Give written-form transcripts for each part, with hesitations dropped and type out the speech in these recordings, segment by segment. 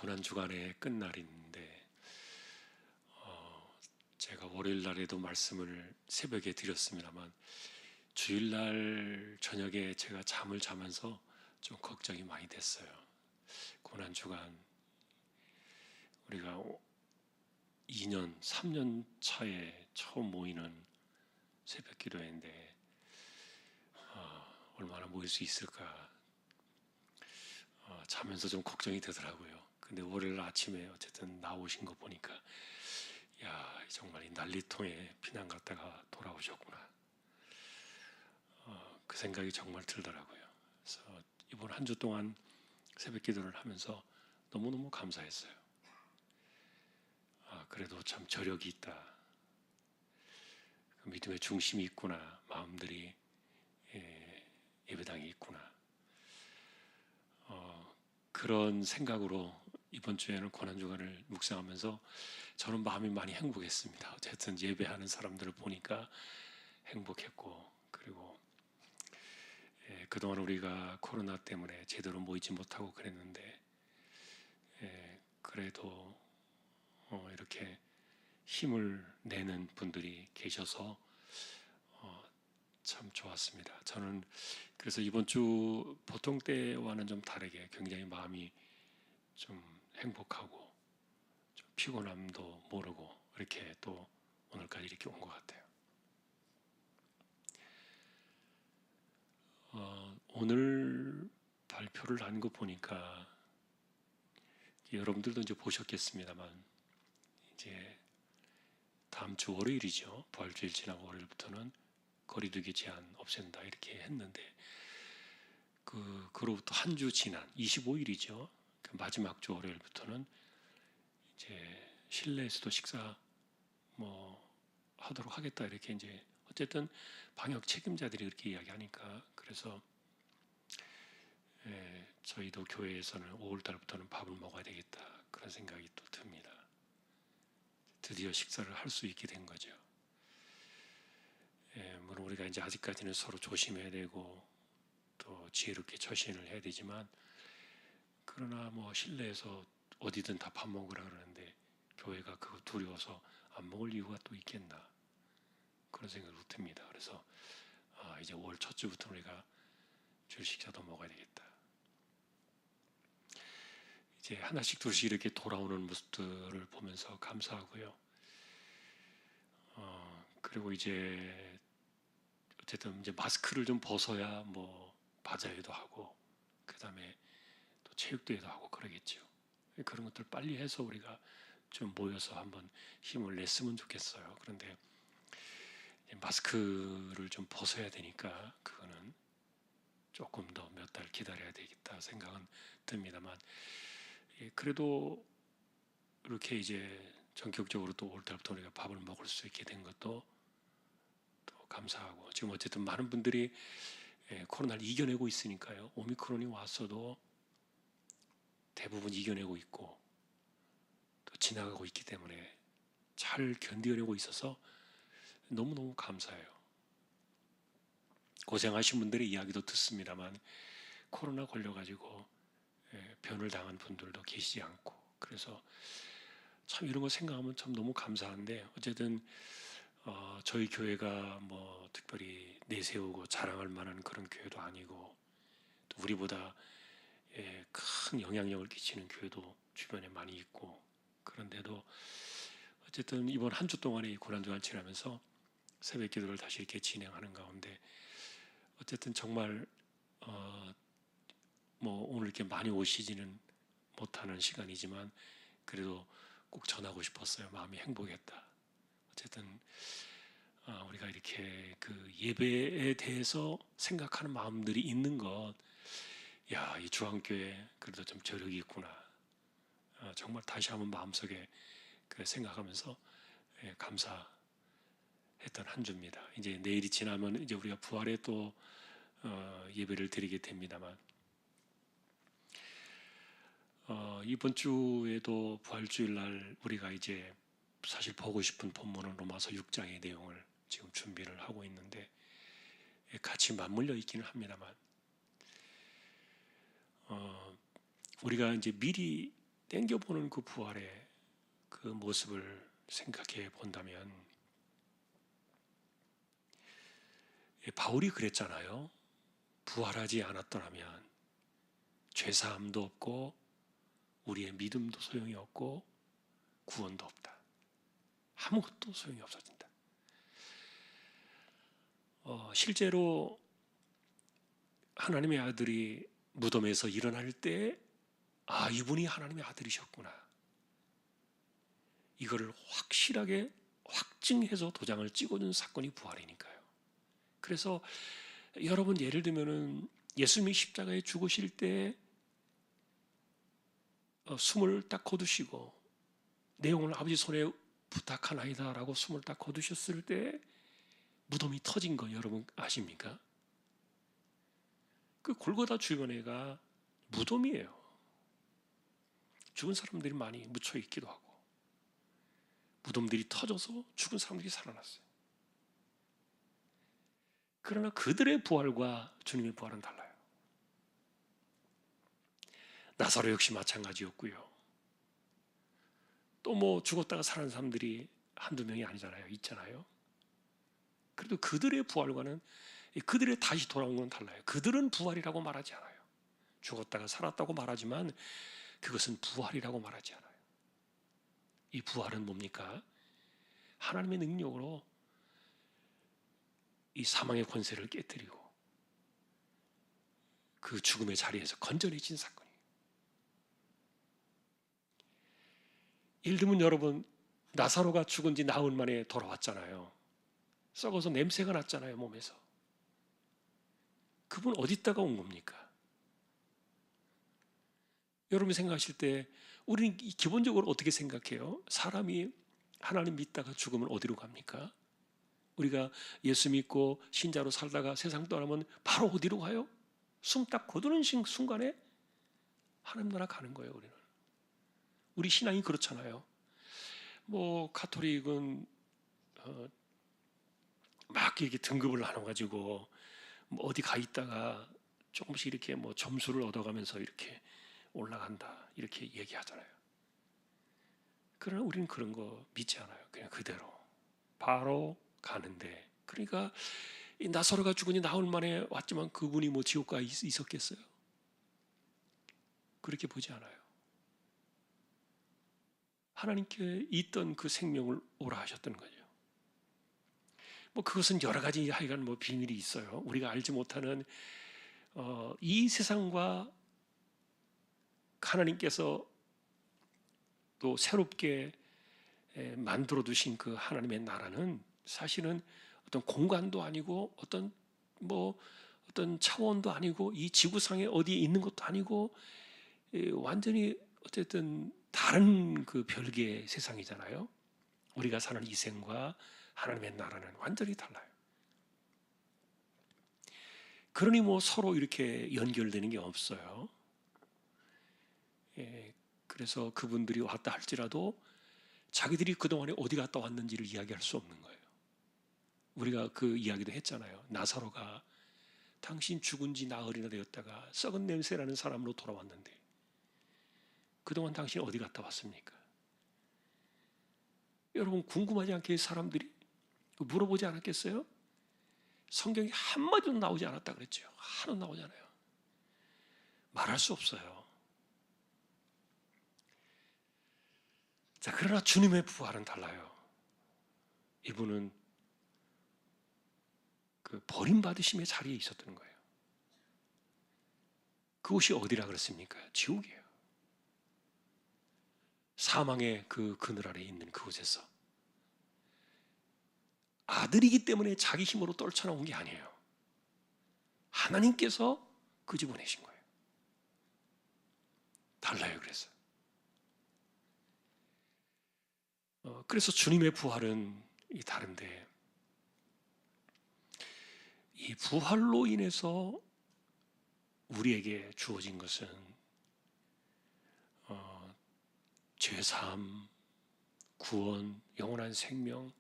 고난주간의 끝날인데 제가 월요일 날에도 말씀을 새벽에 드렸습니다만 주일날 저녁에 제가 잠을 자면서 좀 걱정이 많이 됐어요. 고난주간 우리가 2년, 3년 차에 처음 모이는 새벽 기도회인데 얼마나 모일 수 있을까 자면서 좀 걱정이 되더라고요. 근데 월요일 아침에 어쨌든 나오신 거 보니까 야, 정말 이 난리통에 피난 갔다가 돌아오셨구나. 그 생각이 정말 들더라고요. 그래서 이번 한 주 동안 새벽 기도를 하면서 너무너무 감사했어요. 그래도 참 저력이 있다. 그 믿음의 중심이 있구나. 마음들이 예배당에 있구나. 그런 생각으로 이번 주에는 고난주간을 묵상하면서 저는 마음이 많이 행복했습니다. 어쨌든 예배하는 사람들을 보니까 행복했고, 그리고 그동안 우리가 코로나 때문에 제대로 모이지 못하고 그랬는데 그래도 이렇게 힘을 내는 분들이 계셔서 참 좋았습니다. 저는 그래서 이번 주 보통 때와는 좀 다르게 굉장히 마음이 좀 행복하고 좀 피곤함도 모르고 이렇게 또 오늘까지 이렇게 온 것 같아요. 오늘 발표를 한 거 보니까 여러분들도 이제 보셨겠습니다만 이제 다음 주 월요일이죠. 부활주일 지나고 월요일부터는 거리두기 제한 없앤다 이렇게 했는데 그로부터 한 주 지난 25일이죠. 그 마지막 주 월요일부터는 이제 실내에서도 식사 하도록 하겠다 이렇게 이제 어쨌든 방역 책임자들이 그렇게 이야기하니까 그래서 저희도 교회에서는 5월 달부터는 밥을 먹어야 되겠다 그런 생각이 또 듭니다. 드디어 식사를 할 수 있게 된 거죠. 물론 우리가 이제 아직까지는 서로 조심해야 되고 또 지혜롭게 처신을 해야 되지만 그러나 실내에서 어디든 다 밥 먹으라 그러는데 교회가 그거 두려워서 안 먹을 이유가 또 있겠나 그런 생각이 듭니다. 그래서 이제 5월 첫 주부터 우리가 주일 식사도 먹어야 되겠다. 이제 하나씩 둘씩 이렇게 돌아오는 모습들을 보면서 감사하고요. 그리고 이제 어쨌든 이제 마스크를 좀 벗어야 바자회도 하고 그 다음에 또 체육대회도 하고 그러겠죠. 그런 것들 빨리 해서 우리가 좀 모여서 한번 힘을 냈으면 좋겠어요. 그런데 마스크를 좀 벗어야 되니까 그거는 조금 더 몇 달 기다려야 되겠다 생각은 듭니다만 그래도 이렇게 이제 전격적으로 또 올 달부터 우리가 밥을 먹을 수 있게 된 것도 또 감사하고 지금 어쨌든 많은 분들이 코로나를 이겨내고 있으니까요. 오미크론이 왔어도 대부분 이겨내고 있고 또 지나가고 있기 때문에 잘 견뎌내고 있어서 너무너무 감사해요. 고생하신 분들의 이야기도 듣습니다만 코로나 걸려가지고 변을 당한 분들도 계시지 않고 그래서 참 이런 거 생각하면 참 너무 감사한데 어쨌든 저희 교회가 특별히 내세우고 자랑할 만한 그런 교회도 아니고 또 우리보다 큰 영향력을 끼치는 교회도 주변에 많이 있고 그런데도 어쨌든 이번 한 주 동안의 이 고난주간 지나면서 새벽 기도를 다시 이렇게 진행하는 가운데 어쨌든 정말 오늘 이렇게 많이 오시지는 못하는 시간이지만 그래도 꼭 전하고 싶었어요. 마음이 행복했다. 어쨌든 우리가 이렇게 그 예배에 대해서 생각하는 마음들이 있는 것, 야, 이 주한교회 그래도 좀 저력이 있구나. 정말 다시 한번 마음속에 생각하면서 감사했던 한 주입니다. 이제 내일이 지나면 이제 우리가 부활에 또 예배를 드리게 됩니다만 이번 주에도 부활주일 날 우리가 이제 사실 보고 싶은 본문은 로마서 6장의 내용을 지금 준비를 하고 있는데 같이 맞물려 있기는 합니다만 우리가 이제 미리 땡겨보는 그 부활의 그 모습을 생각해 본다면, 바울이 그랬잖아요. 부활하지 않았더라면 죄사함도 없고 우리의 믿음도 소용이 없고 구원도 없다. 아무것도 소용이 없어진다. 실제로 하나님의 아들이 무덤에서 일어날 때, 아, 이분이 하나님의 아들이셨구나, 이거를 확실하게 확증해서 도장을 찍어준 사건이 부활이니까요. 그래서 여러분, 예를 들면은 예수님이 십자가에 죽으실 때 숨을 딱 거두시고 내용을 아버지 손에 부탁하나이다 라고 숨을 딱 거두셨을 때 무덤이 터진 거 여러분 아십니까? 그 골고다 주변에가 무덤이에요. 죽은 사람들이 많이 묻혀 있기도 하고 무덤들이 터져서 죽은 사람들이 살아났어요. 그러나 그들의 부활과 주님의 부활은 달라요. 나사로 역시 마찬가지였고요. 또 뭐 죽었다가 살아난 사람들이 한두 명이 아니잖아요. 있잖아요. 그래도 그들의 부활과는, 그들의 다시 돌아온 건 달라요. 그들은 부활이라고 말하지 않아요. 죽었다가 살았다고 말하지만 그것은 부활이라고 말하지 않아요. 이 부활은 뭡니까? 하나님의 능력으로 이 사망의 권세를 깨뜨리고 그 죽음의 자리에서 건져내진 사건이에요. 예를 들면 여러분, 나사로가 죽은 지 나흘 만에 돌아왔잖아요. 썩어서 냄새가 났잖아요, 몸에서. 그분 어디다가 온 겁니까? 여러분이 생각하실 때 우리는 기본적으로 어떻게 생각해요? 사람이 하나님 믿다가 죽으면 어디로 갑니까? 우리가 예수 믿고 신자로 살다가 세상 떠나면 바로 어디로 가요? 숨 딱 거두는 순간에 하나님 나라 가는 거예요. 우리는. 우리 신앙이 그렇잖아요. 뭐 가톨릭은 막 이렇게 등급을 나눠가지고 뭐 어디 가 있다가 조금씩 이렇게 뭐 점수를 얻어가면서 이렇게 올라간다 이렇게 얘기하잖아요. 그러나 우리는 그런 거 믿지 않아요. 그냥 그대로 바로 가는데, 그러니까 이 나사로가 죽으니 나흘 만에 왔지만 그분이 뭐 지옥 가 있었겠어요? 그렇게 보지 않아요. 하나님께 있던 그 생명을 오라 하셨던 거죠. 뭐 그것은 여러 가지 하여간 뭐 비밀이 있어요. 우리가 알지 못하는 이 세상과 하나님께서 또 새롭게 만들어 두신 그 하나님의 나라는 사실은 어떤 공간도 아니고 어떤 차원도 아니고 이 지구상에 어디에 있는 것도 아니고 완전히 어쨌든 다른 그 별개의 세상이잖아요. 우리가 사는 이 생과 하나님의 나라는 완전히 달라요. 그러니 뭐 서로 이렇게 연결되는 게 없어요. 그래서 그분들이 왔다 할지라도 자기들이 그동안에 어디 갔다 왔는지를 이야기할 수 없는 거예요. 우리가 그 이야기도 했잖아요. 나사로가 당신 죽은 지 나흘이나 되었다가 썩은 냄새나는 사람으로 돌아왔는데 그동안 당신 어디 갔다 왔습니까? 여러분 궁금하지 않게 사람들이 물어보지 않았겠어요? 성경이 한마디도 나오지 않았다 그랬죠. 하나도 나오잖아요. 말할 수 없어요. 자, 그러나 주님의 부활은 달라요. 이분은 그 버림받으심의 자리에 있었던 거예요. 그곳이 어디라 그랬습니까? 지옥이에요. 사망의 그 그늘 아래 있는 그곳에서 아들이기 때문에 자기 힘으로 떨쳐나온 게 아니에요. 하나님께서 그 집 보내신 거예요. 달라요. 그래서 주님의 부활은 다른데, 이 부활로 인해서 우리에게 주어진 것은 죄사함, 구원, 영원한 생명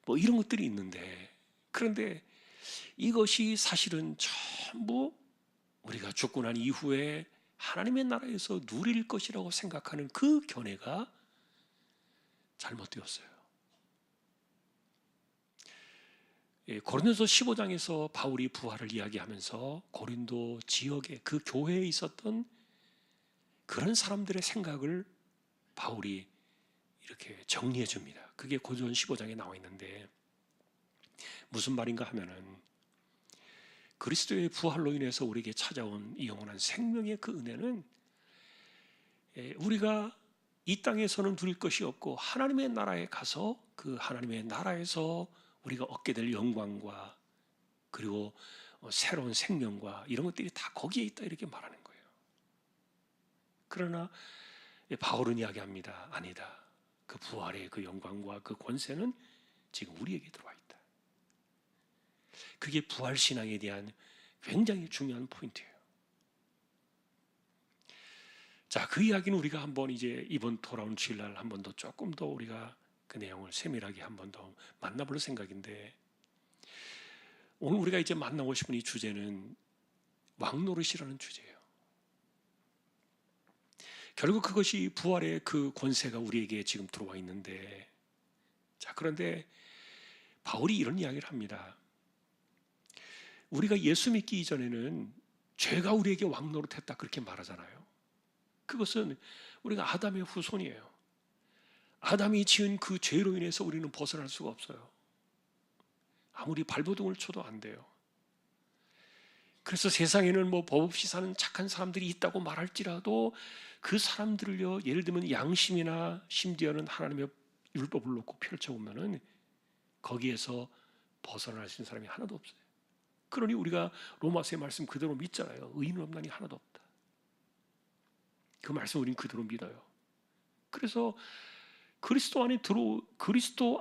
뭐 이런 것들이 있는데, 그런데 이것이 사실은 전부 우리가 죽고 난 이후에 하나님의 나라에서 누릴 것이라고 생각하는 그 견해가 잘못되었어요. 고린도서 15장에서 바울이 부활을 이야기하면서 고린도 지역에 그 교회에 있었던 그런 사람들의 생각을 바울이 이렇게 정리해 줍니다. 그게 고린도전 15장에 나와 있는데 무슨 말인가 하면은 그리스도의 부활로 인해서 우리에게 찾아온 이 영원한 생명의 그 은혜는 우리가 이 땅에서는 누릴 것이 없고 하나님의 나라에 가서 그 하나님의 나라에서 우리가 얻게 될 영광과 그리고 새로운 생명과 이런 것들이 다 거기에 있다 이렇게 말하는 거예요. 그러나 바울은 이야기합니다. 아니다. 그 부활의 그 영광과 그 권세는 지금 우리에게 들어와 있다. 그게 부활신앙에 대한 굉장히 중요한 포인트예요. 자, 그 이야기는 우리가 한번 이제 이번 돌아온 주일날 한 번 더 조금 더 우리가 그 내용을 세밀하게 한 번 더 만나볼 생각인데 오늘 우리가 이제 만나고 싶은 이 주제는 왕노릇이라는 주제예요. 결국 그것이 부활의 그 권세가 우리에게 지금 들어와 있는데 자, 그런데 바울이 이런 이야기를 합니다. 우리가 예수 믿기 이전에는 죄가 우리에게 왕노릇했다 그렇게 말하잖아요. 그것은 우리가 아담의 후손이에요. 아담이 지은 그 죄로 인해서 우리는 벗어날 수가 없어요. 아무리 발버둥을 쳐도 안 돼요. 그래서 세상에는 뭐 법 없이 사는 착한 사람들이 있다고 말할지라도 그 사람들을요, 예를 들면 양심이나 심지어는 하나님의 율법을 놓고 펼쳐보면은 거기에서 벗어날 수 있는 사람이 하나도 없어요. 그러니 우리가 로마서의 말씀 그대로 믿잖아요. 의인은 없나니 하나도 없다. 그 말씀 우리는 그대로 믿어요. 그래서 그리스도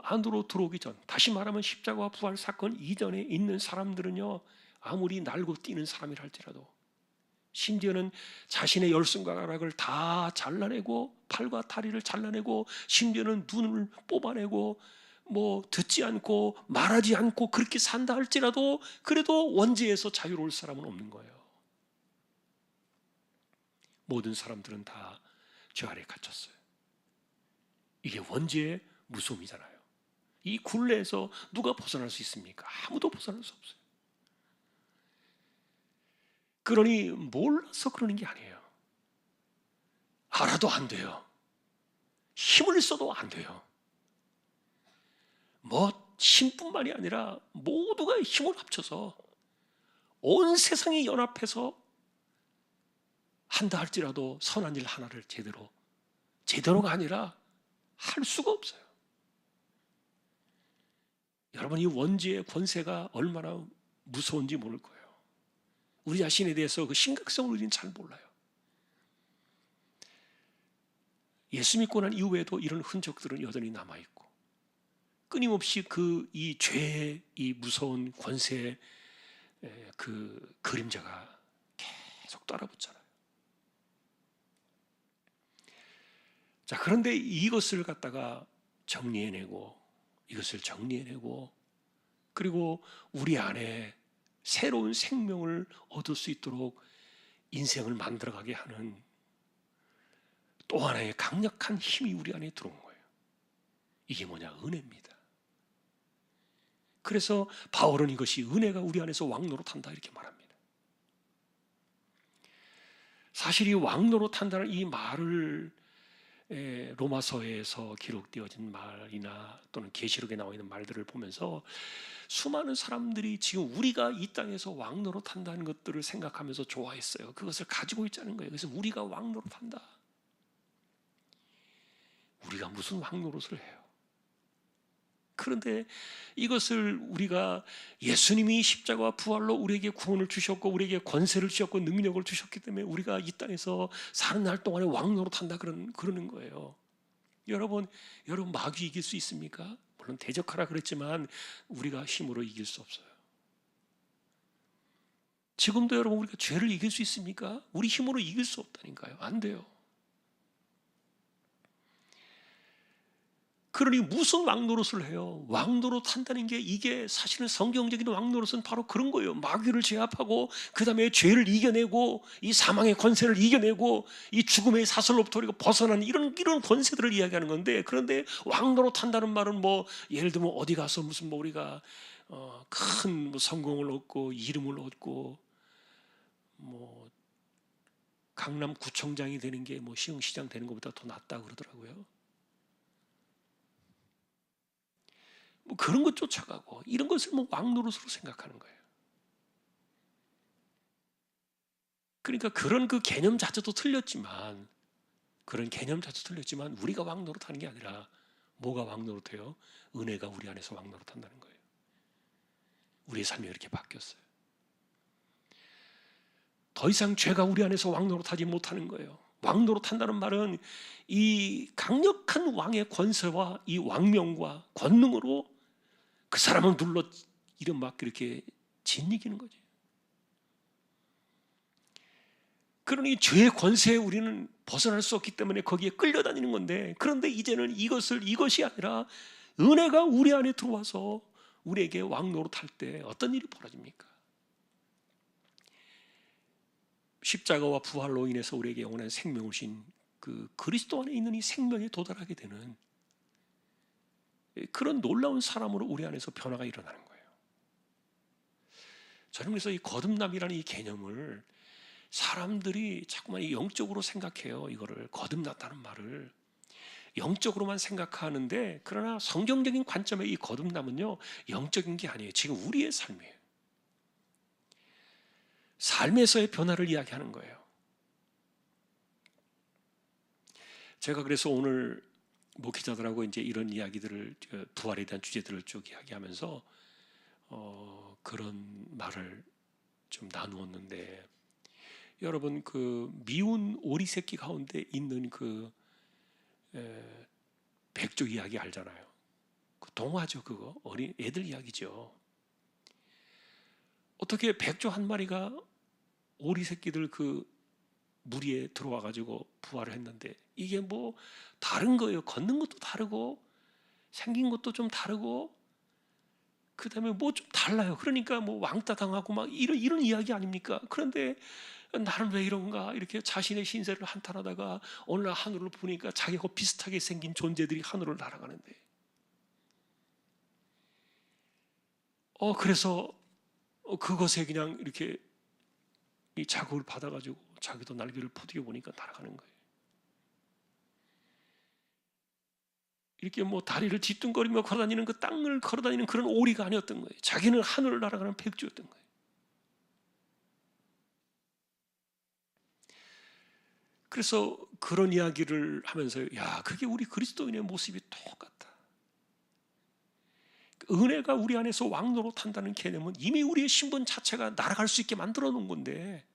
안으로 들어오기 전, 다시 말하면 십자가와 부활 사건 이전에 있는 사람들은요, 아무리 날고 뛰는 사람이라 할지라도 심지어는 자신의 열손가락을 다 잘라내고 팔과 다리를 잘라내고 심지어는 눈을 뽑아내고 뭐 듣지 않고 말하지 않고 그렇게 산다 할지라도 그래도 원죄에서 자유로울 사람은 없는 거예요. 모든 사람들은 다 죄 아래 갇혔어요. 이게 원죄의 무서움이잖아요. 이 굴레에서 누가 벗어날 수 있습니까? 아무도 벗어날 수 없어요. 그러니 몰라서 그러는 게 아니에요. 알아도 안 돼요. 힘을 써도 안 돼요. 뭐 힘뿐만이 아니라 모두가 힘을 합쳐서 온 세상이 연합해서 한다 할지라도 선한 일 하나를 제대로가 아니라 할 수가 없어요. 여러분, 이 원죄의 권세가 얼마나 무서운지 모를 거예요. 우리 자신에 대해서 그 심각성을 우리는 잘 몰라요. 예수 믿고 난 이후에도 이런 흔적들은 여전히 남아있고 끊임없이 이 죄의 이 무서운 권세의 그 그림자가 계속 따라붙잖아요. 자, 그런데 이것을 갖다가 이것을 정리해내고 그리고 우리 안에 새로운 생명을 얻을 수 있도록 인생을 만들어가게 하는 또 하나의 강력한 힘이 우리 안에 들어온 거예요. 이게 뭐냐? 은혜입니다. 그래서 바울은 이것이 은혜가 우리 안에서 왕노릇한다 이렇게 말합니다. 사실 이 왕노릇한다는 이 말을 로마서에서 기록되어진 말이나 또는 계시록에 나와 있는 말들을 보면서 수많은 사람들이 지금 우리가 이 땅에서 왕노릇한다는 것들을 생각하면서 좋아했어요. 그것을 가지고 있자는 거예요. 그래서 우리가 왕노릇한다. 우리가 무슨 왕노릇을 해요? 그런데 이것을 우리가 예수님이 십자가와 부활로 우리에게 구원을 주셨고 우리에게 권세를 주셨고 능력을 주셨기 때문에 우리가 이 땅에서 사는 날 동안에 왕노릇한다 그러는 거예요. 여러분 마귀 이길 수 있습니까? 물론 대적하라 그랬지만 우리가 힘으로 이길 수 없어요. 지금도 여러분 우리가 죄를 이길 수 있습니까? 우리 힘으로 이길 수 없다니까요. 안 돼요. 그러니 무슨 왕노릇을 해요? 왕노릇 한다는 게 이게 사실은 성경적인 왕노릇은 바로 그런 거예요. 마귀를 제압하고 그 다음에 죄를 이겨내고 이 사망의 권세를 이겨내고 이 죽음의 사슬로부터 우리가 벗어나는 이런 권세들을 이야기하는 건데, 그런데 왕노릇 한다는 말은 뭐 예를 들면 어디 가서 무슨 뭐 우리가 큰 성공을 얻고 이름을 얻고 뭐 강남구청장이 되는 게 뭐 시흥시장 되는 것보다 더 낫다 그러더라고요. 뭐 그런 것 쫓아가고 이런 것을 뭐 왕노릇으로 생각하는 거예요. 그러니까 그런 그 개념 자체도 틀렸지만, 우리가 왕노릇하는 게 아니라 뭐가 왕노릇해요? 은혜가 우리 안에서 왕노릇한다는 거예요. 우리의 삶이 이렇게 바뀌었어요. 더 이상 죄가 우리 안에서 왕노릇하지 못하는 거예요. 왕노릇한다는 말은 이 강력한 왕의 권세와 이 왕명과 권능으로 그 사람을 눌러 이런 막 이렇게 짓이기는 거죠. 그러니 죄의 권세에 우리는 벗어날 수 없기 때문에 거기에 끌려다니는 건데, 그런데 이제는 이것이 아니라 은혜가 우리 안에 들어와서 우리에게 왕노릇할 때 어떤 일이 벌어집니까? 십자가와 부활로 인해서 우리에게 영원한 생명을 주신 그 그리스도 안에 있는 이 생명에 도달하게 되는 그런 놀라운 사람으로 우리 안에서 변화가 일어나는 거예요. 저는 그래서 이 거듭남이라는 이 개념을 사람들이 자꾸만 영적으로 생각해요. 이거를 거듭났다는 말을 영적으로만 생각하는데, 그러나 성경적인 관점의 이 거듭남은요, 영적인 게 아니에요. 지금 우리의 삶이에요. 삶에서의 변화를 이야기하는 거예요. 제가 그래서 오늘 목회자들하고 이제 이런 이야기들을, 부활에 대한 주제들을 쭉 이야기하면서 그런 말을 좀 나누었는데, 여러분 그 미운 오리 새끼 가운데 있는 그 백조 이야기 알잖아요. 그 동화죠. 그거 어린 애들 이야기죠. 어떻게 백조 한 마리가 오리 새끼들 그 무리에 들어와 가지고 부활을 했는데, 이게 뭐 다른 거예요. 걷는 것도 다르고 생긴 것도 좀 다르고 그 다음에 뭐 좀 달라요. 그러니까 뭐 왕따 당하고 막 이런 이야기 아닙니까? 그런데 나는 왜 이런가 이렇게 자신의 신세를 한탄하다가 어느 날 하늘을 보니까 자기하고 비슷하게 생긴 존재들이 하늘을 날아가는데, 그래서 그것에 그냥 이렇게 이 자극을 받아가지고 자기도 날개를 퍼뜨려 보니까 날아가는 거예요. 이렇게 뭐 다리를 뒤뚱거리며 걸어다니는 그 땅을 걸어다니는 그런 오리가 아니었던 거예요. 자기는 하늘을 날아가는 백조였던 거예요. 그래서 그런 이야기를 하면서, 야, 그게 우리 그리스도인의 모습이 똑같다. 은혜가 우리 안에서 왕노릇한다는 개념은 이미 우리의 신분 자체가 날아갈 수 있게 만들어 놓은 건데,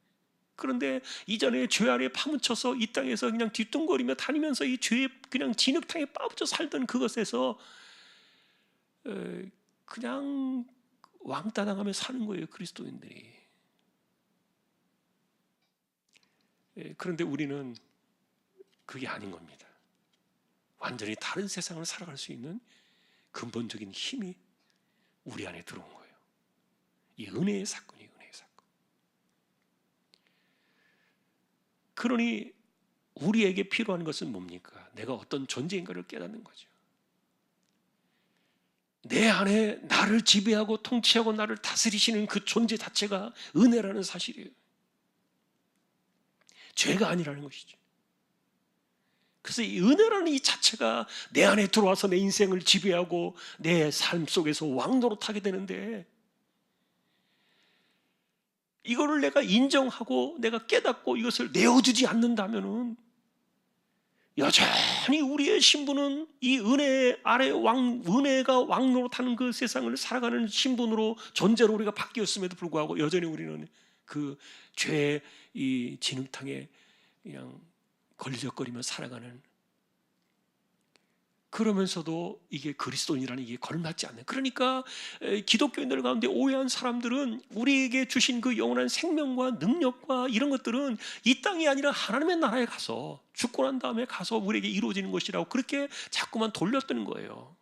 그런데 이전에 죄 안에 파묻혀서 이 땅에서 그냥 뒤뚱거리며 다니면서 이 죄의 그냥 진흙탕에 빠부쳐 살던 그것에서 그냥 왕따 당하며 사는 거예요, 그리스도인들이. 그런데 우리는 그게 아닌 겁니다. 완전히 다른 세상을 살아갈 수 있는 근본적인 힘이 우리 안에 들어온 거예요. 이 은혜의 사건이에요, 은혜의 사건. 그러니 우리에게 필요한 것은 뭡니까? 내가 어떤 존재인가를 깨닫는 거죠. 내 안에 나를 지배하고 통치하고 나를 다스리시는 그 존재 자체가 은혜라는 사실이에요. 죄가 아니라는 것이죠. 그래서 이 은혜라는 이 자체가 내 안에 들어와서 내 인생을 지배하고 내 삶 속에서 왕노릇하게 되는데, 이거를 내가 인정하고 내가 깨닫고 이것을 내어주지 않는다면은 여전히 우리의 신분은 이 은혜 아래 은혜가 왕노릇하는 그 세상을 살아가는 신분으로 존재로 우리가 바뀌었음에도 불구하고 여전히 우리는 그 죄의 이 진흙탕에 그냥 걸리적거리며 살아가는 그러면서도 이게 그리스도인이라는 이게 걸맞지 않는, 그러니까 기독교인들 가운데 오해한 사람들은 우리에게 주신 그 영원한 생명과 능력과 이런 것들은 이 땅이 아니라 하나님의 나라에 가서 죽고 난 다음에 가서 우리에게 이루어지는 것이라고 그렇게 자꾸만 돌렸다는 거예요.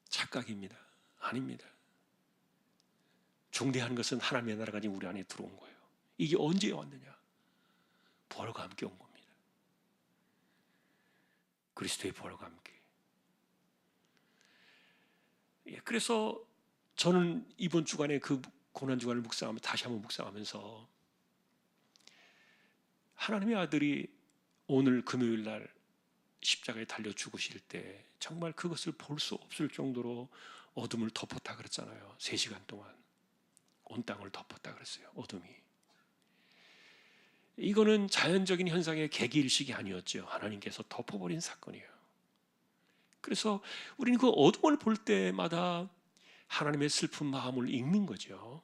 착각입니다. 아닙니다. 중대한 것은 하나님의 나라가 지금 우리 안에 들어온 거예요. 이게 언제 왔느냐? 부활과 함께 온 겁니다. 그리스도의 부활과 함께. 그래서 저는 이번 주간에 그 고난 주간을 묵상하면 다시 한번 묵상하면서 하나님의 아들이 오늘 금요일 날 십자가에 달려 죽으실 때 정말 그것을 볼 수 없을 정도로 어둠을 덮었다 그랬잖아요. 3시간 동안 온 땅을 덮었다 그랬어요. 어둠이. 이거는 자연적인 현상의 개기일식이 아니었죠. 하나님께서 덮어버린 사건이에요. 그래서 우리는 그 어둠을 볼 때마다 하나님의 슬픈 마음을 읽는 거죠.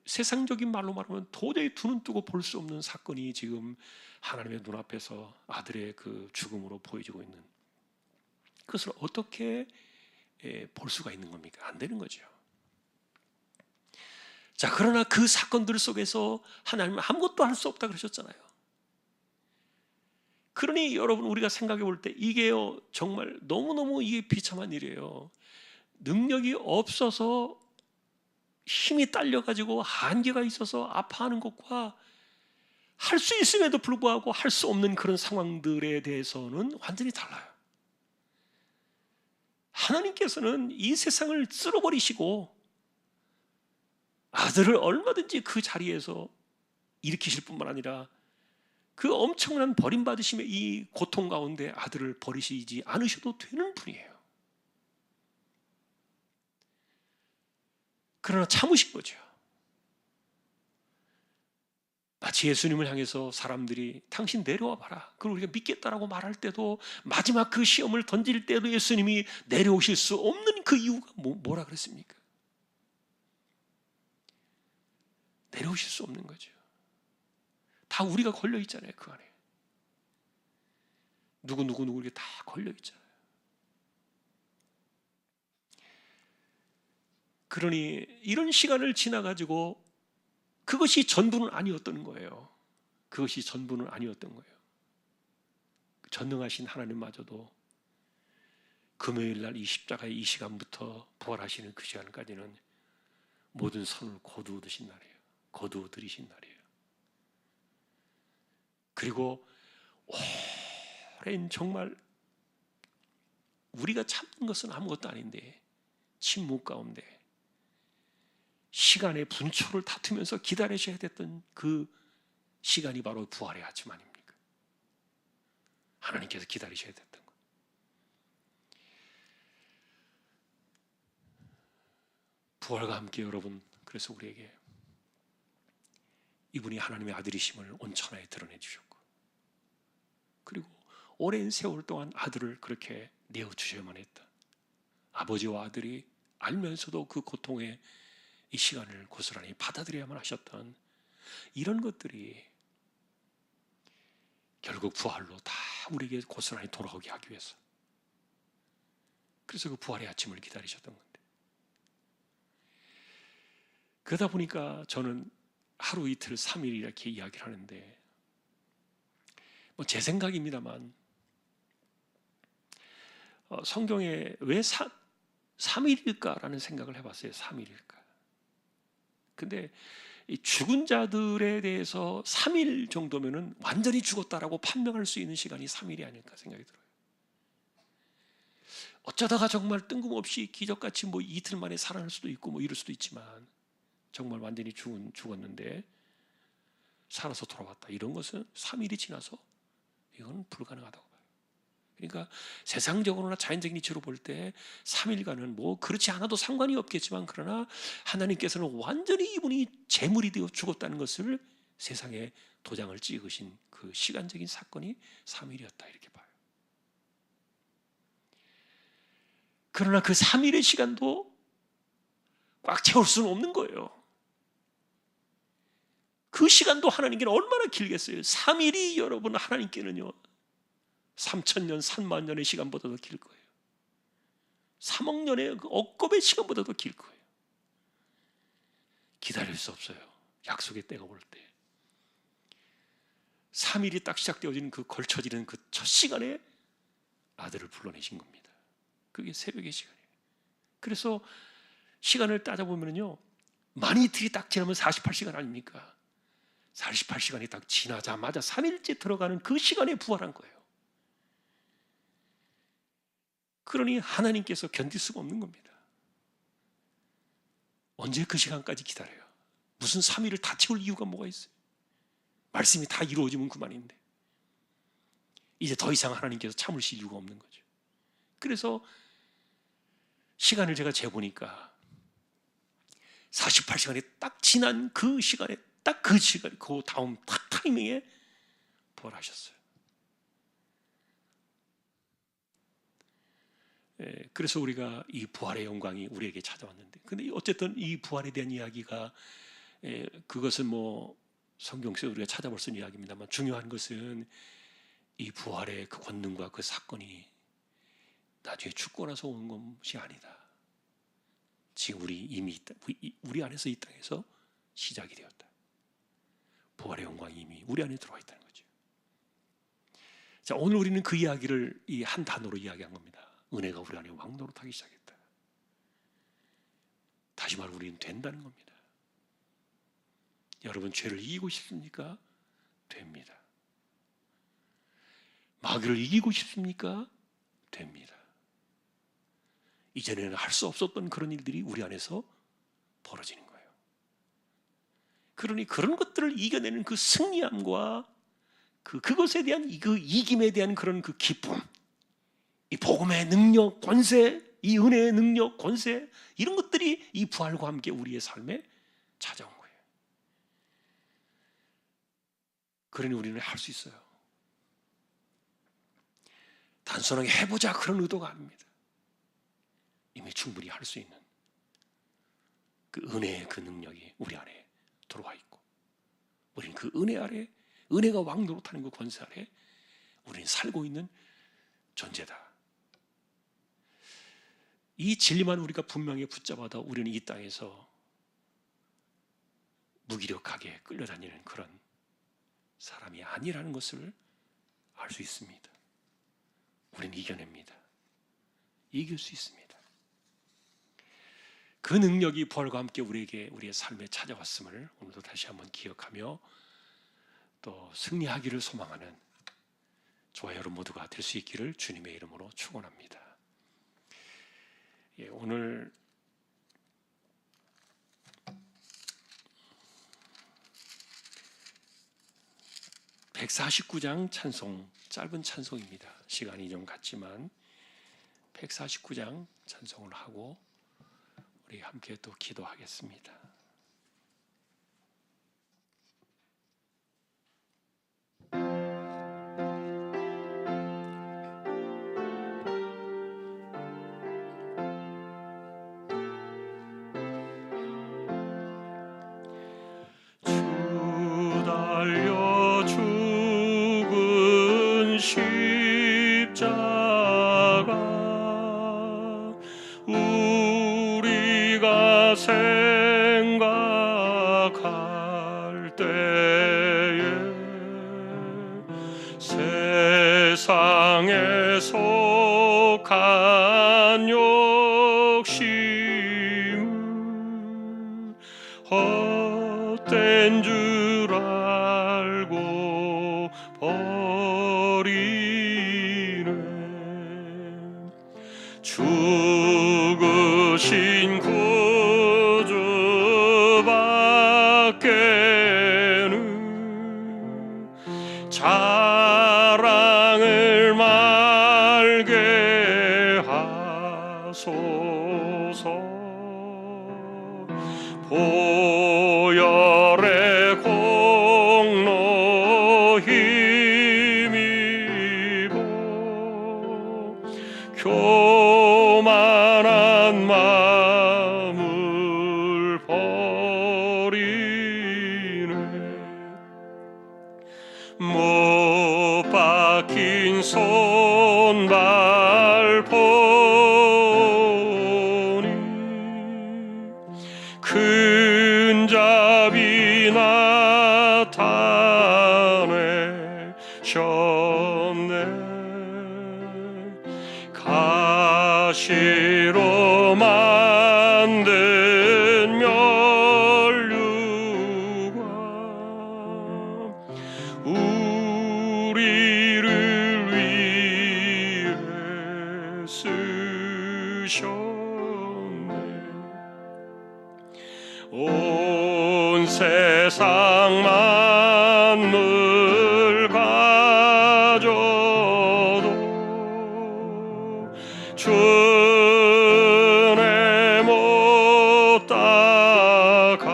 세상적인 말로 말하면 도저히 두 눈 뜨고 볼 수 없는 사건이 지금 하나님의 눈앞에서 아들의 그 죽음으로 보여지고 있는, 그것을 어떻게 볼 수가 있는 겁니까? 안 되는 거죠. 자, 그러나 그 사건들 속에서 하나님은 아무것도 할 수 없다 그러셨잖아요. 그러니 여러분, 우리가 생각해 볼 때 이게요 정말 너무너무 이게 비참한 일이에요. 능력이 없어서 힘이 딸려가지고 한계가 있어서 아파하는 것과 할 수 있음에도 불구하고 할 수 없는 그런 상황들에 대해서는 완전히 달라요. 하나님께서는 이 세상을 쓸어버리시고 아들을 얼마든지 그 자리에서 일으키실 뿐만 아니라 그 엄청난 버림받으심의 이 고통 가운데 아들을 버리시지 않으셔도 되는 분이에요. 그러나 참으신 거죠. 마치 예수님을 향해서 사람들이 당신 내려와 봐라, 그리고 우리가 믿겠다라고 말할 때도, 마지막 그 시험을 던질 때도 예수님이 내려오실 수 없는 그 이유가 뭐라 그랬습니까? 내려오실 수 없는 거죠. 다 우리가 걸려 있잖아요. 그 안에 누구에게 다 걸려 있잖아요. 그러니 이런 시간을 지나가지고 그것이 전부는 아니었던 거예요. 그것이 전부는 아니었던 거예요. 전능하신 하나님마저도 금요일 날 이 십자가의 이 시간부터 부활하시는 그 시간까지는 모든 선을 거두어드신 날이에요. 거두어들이신 날이에요. 그리고 오랜, 정말 우리가 참는 것은 아무것도 아닌데 침묵 가운데 시간의 분초를 다투면서 기다리셔야 됐던 그 시간이 바로 부활의 아침 아닙니까? 하나님께서 기다리셔야 됐던 것. 부활과 함께 여러분, 그래서 우리에게 이분이 하나님의 아들이심을 온천하에 드러내 주셨고, 그리고 오랜 세월 동안 아들을 그렇게 내어주셔야만 했다. 아버지와 아들이 알면서도 그 고통의 이 시간을 고스란히 받아들여야만 하셨던 이런 것들이 결국 부활로 다 우리에게 고스란히 돌아오게 하기 위해서, 그래서 그 부활의 아침을 기다리셨던 건데, 그러다 보니까 저는 하루 이틀 3일 이렇게 이야기를 하는데, 제 생각입니다만 성경에 왜 3일일까라는 생각을 해봤어요. 3일일까? 근데 이 죽은 자들에 대해서 3일 정도면은 완전히 죽었다라고 판명할 수 있는 시간이 3일이 아닐까 생각이 들어요. 어쩌다가 정말 뜬금없이 기적같이 이틀 만에 살아날 수도 있고 이럴 수도 있지만, 정말 완전히 죽었는데 살아서 돌아왔다, 이런 것은 3일이 지나서 이건 불가능하다고 봐요. 그러니까 세상적으로나 자연적인 이치로 볼 때 3일간은 그렇지 않아도 상관이 없겠지만, 그러나 하나님께서는 완전히 이분이 제물이 되어 죽었다는 것을 세상에 도장을 찍으신 그 시간적인 사건이 3일이었다, 이렇게 봐요. 그러나 그 3일의 시간도 꽉 채울 수는 없는 거예요. 그 시간도 하나님께는 얼마나 길겠어요. 3일이 여러분 하나님께는요 3,000년, 3만 년의 시간보다도 길 거예요. 3억 년의 그 억겁의 시간보다도 길 거예요. 기다릴 수 없어요. 약속의 때가 올 때. 3일이 딱 시작되어지는 그 걸쳐지는 그 첫 시간에 아들을 불러내신 겁니다. 그게 새벽의 시간이에요. 그래서 시간을 따져보면요 많이 이틀이 딱 지나면 48시간 아닙니까? 48시간이 딱 지나자마자 3일째 들어가는 그 시간에 부활한 거예요. 그러니 하나님께서 견딜 수가 없는 겁니다. 언제 그 시간까지 기다려요? 무슨 3일을 다 채울 이유가 뭐가 있어요? 말씀이 다 이루어지면 그만인데 이제 더 이상 하나님께서 참으실 이유가 없는 거죠. 그래서 시간을 제가 재보니까 48시간이 딱 지난 그 시간에 딱 그 시간, 그 다음 딱 타이밍에 부활하셨어요. 그래서 우리가 이 부활의 영광이 우리에게 찾아왔는데, 근데 어쨌든 이 부활에 대한 이야기가 그것은 뭐 성경 속에 우리가 찾아볼 수 있는 이야기입니다만, 중요한 것은 이 부활의 그 권능과 그 사건이 나중에 죽고 나서 온 것이 아니다. 지금 우리 안에서 이 땅에서 시작이 되었다. 부활의 영광이 이미 우리 안에 들어와 있다는 거죠. 자, 오늘 우리는 그 이야기를 이 한 단어로 이야기한 겁니다. 은혜가 우리 안에 왕노릇하기 시작했다. 다시 말해 우리는 된다는 겁니다. 여러분 죄를 이기고 싶습니까? 됩니다. 마귀를 이기고 싶습니까? 됩니다. 이전에는 할 수 없었던 그런 일들이 우리 안에서 벌어지는 거예요. 그러니 그런 것들을 이겨내는 그 승리함과 그것에 대한 그 이김에 대한 그런 그 기쁨, 이 복음의 능력, 권세, 이 은혜의 능력, 권세, 이런 것들이 이 부활과 함께 우리의 삶에 찾아온 거예요. 그러니 우리는 할 수 있어요. 단순하게 해보자 그런 의도가 아닙니다. 이미 충분히 할 수 있는 그 은혜의 그 능력이 우리 안에 들어와 있고, 우리는 그 은혜 아래, 은혜가 왕노릇하는 그 권세 아래 우리는 살고 있는 존재다. 이 진리만 우리가 분명히 붙잡아도 우리는 이 땅에서 무기력하게 끌려다니는 그런 사람이 아니라는 것을 알 수 있습니다. 우리는 이겨냅니다. 이길 수 있습니다. 그 능력이 부활과 함께 우리의 삶에 찾아왔음을 오늘도 다시 한번 기억하며 또 승리하기를 소망하는 저와 여러분 모두가 될 수 있기를 주님의 이름으로 축원합니다. 오늘 (149장) 찬송, 짧은 찬송입니다. 시간이 좀 갔지만 149장 찬송을 하고 우리 함께 또 기도하겠습니다. 주 달려 죽은 십자가 우리가 생각할 때에 세상에 속한 욕심을 헛된 줄 알고 버리네. 죽으신 구주밖에는 자랑을 말게 하소서. 보혈의 공로 힘입어 교만한 마음을 버리네. 깎인 손발 보니 큰 자비 나타내셨네. 가시로 만든 면류관 우리를 위해 쓰셨네. 온 세상 만물 가져도 주 은혜 못 따가겠네.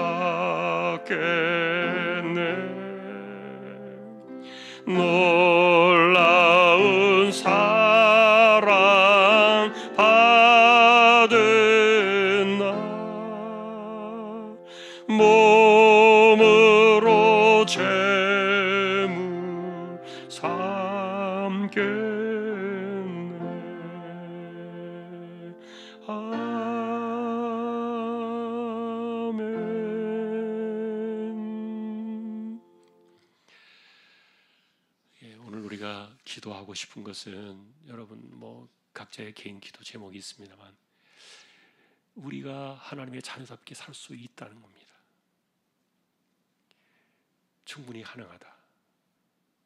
놀라운 사랑 받은 나 몸으로 제물 삼겠네. 아멘. 오늘 우리가 기도하고 싶은 것은 여러분 뭐 각자의 개인 기도 제목이 있습니다만 우리가 하나님의 자녀답게 살 수 있다는 겁니다. 충분히 가능하다.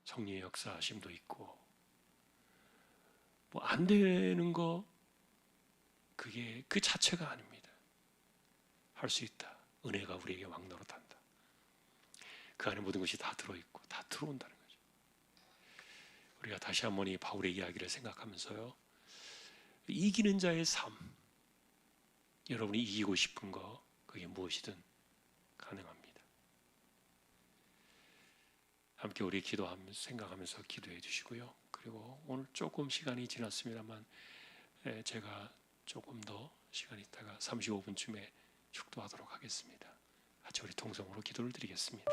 성령의 역사하심도 있고 뭐 안 되는 거 그게 그 자체가 아닙니다. 할 수 있다. 은혜가 우리에게 왕노릇한다. 그 안에 모든 것이 다 들어있고 다 들어온다는 거죠. 우리가 다시 한번 이 바울의 이야기를 생각하면서요, 이기는 자의 삶, 여러분이 이기고 싶은 거 그게 무엇이든 가능합니다. 함께 우리 기도하면서 생각하면서 기도해 주시고요. 그리고 오늘 조금 시간이 지났습니다만 제가 조금 더 시간 있다가 35분쯤에 축도하도록 하겠습니다. 같이 우리 통성으로 기도를 드리겠습니다.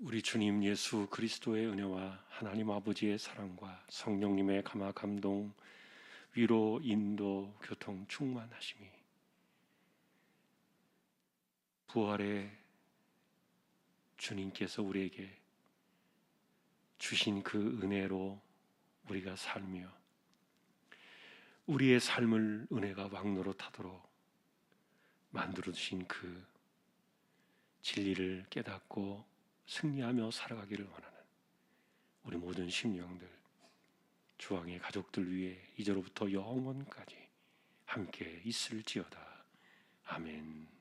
우리 주님 예수 그리스도의 은혜와 하나님 아버지의 사랑과 성령님의 감화 감동, 위로, 인도, 교통, 충만하심이 부활의 주님께서 우리에게 주신 그 은혜로 우리가 살며 우리의 삶을 은혜가 왕노릇하도록 만들어 주신 그 진리를 깨닫고 승리하며 살아가기를 원하는 우리 모든 심령들, 주왕의 가족들 위해 이제로부터 영원까지 함께 있을지어다. 아멘.